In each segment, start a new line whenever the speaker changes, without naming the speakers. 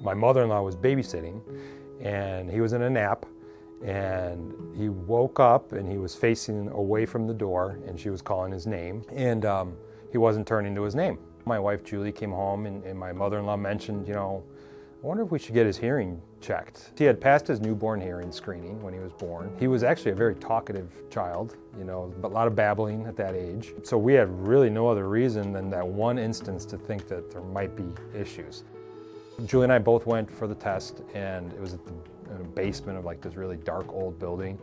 My mother-in-law was babysitting, and he was in a nap, and he woke up and he was facing away from the door, and she was calling his name, and he wasn't turning to his name. My wife Julie came home, and my mother-in-law mentioned, you know, I wonder if we should get his hearing checked. He had passed his newborn hearing screening when he was born. He was actually a very talkative child, you know, but a lot of babbling at that age. So we had really no other reason than that one instance to think that there might be issues. Julie and I both went for the test, and it was at the basement of like this really dark old building.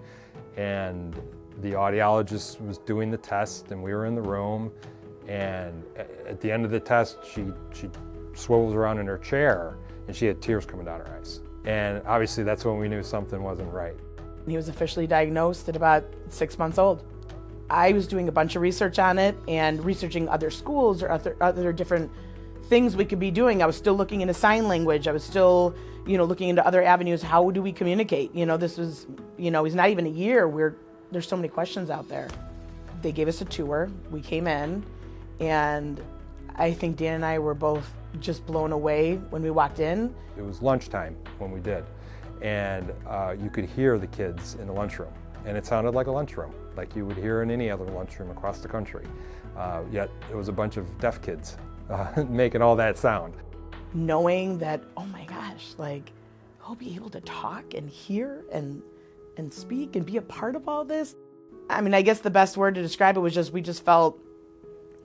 And the audiologist was doing the test, and we were in the room. And at the end of the test, she swivels around in her chair, and she had tears coming down her eyes. And obviously that's when we knew something wasn't right.
He was officially diagnosed at about 6 months old. I was doing a bunch of research on it and researching other schools or other different things we could be doing. I was still looking into sign language. I was still, you know, looking into other avenues. How do we communicate? You know, this was, you know, he's not even a year. There's so many questions out there. They gave us a tour. We came in, and I think Dan and I were both just blown away when we walked in.
It was lunchtime when we did, and you could hear the kids in the lunchroom, and it sounded like a lunchroom, like you would hear in any other lunchroom across the country. Yet it was a bunch of deaf kids making all that sound.
Knowing that, oh my gosh, like, I'll be able to talk and hear and speak and be a part of all this. I mean, I guess the best word to describe it was just, we just felt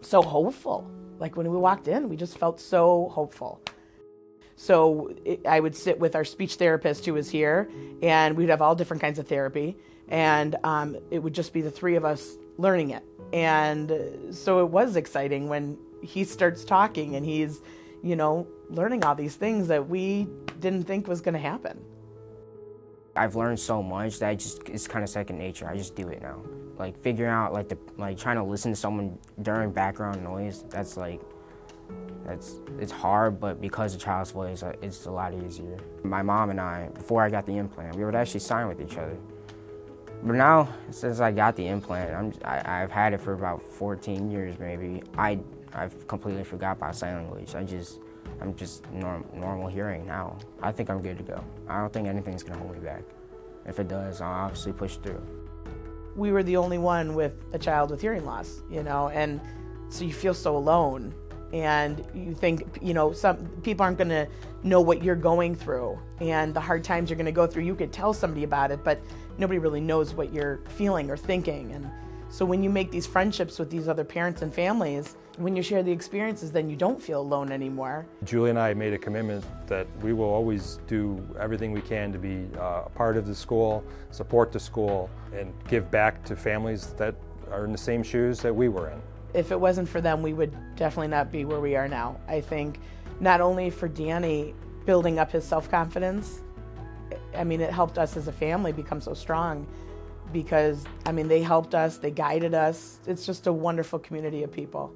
so hopeful. Like when we walked in, we just felt so hopeful. So I would sit with our speech therapist who was here, and we'd have all different kinds of therapy, and it would just be the three of us learning it. And so it was exciting when he starts talking and he's, you know, learning all these things that we didn't think was going to happen.
I've learned so much that it's kind of second nature. I just do it now. Like figuring out like trying to listen to someone during background noise, it's hard, but because of child's voice, it's a lot easier. My mom and I, before I got the implant, we would actually sign with each other. But now, since I got the implant, I've had it for about 14 years maybe. I've completely forgot about sign language. I'm just normal hearing now. I think I'm good to go. I don't think anything's gonna hold me back. If it does, I'll obviously push through.
We were the only one with a child with hearing loss, you know, and so you feel so alone. And you think, you know, some people aren't gonna know what you're going through and the hard times you're gonna go through. You could tell somebody about it, but nobody really knows what you're feeling or thinking. And so when you make these friendships with these other parents and families, when you share the experiences, then you don't feel alone anymore.
Julie and I made a commitment that we will always do everything we can to be a part of the school, support the school, and give back to families that are in the same shoes that we were in.
If it wasn't for them, we would definitely not be where we are now. I think not only for Danny building up his self-confidence, I mean, it helped us as a family become so strong because, I mean, they helped us, they guided us. It's just a wonderful community of people.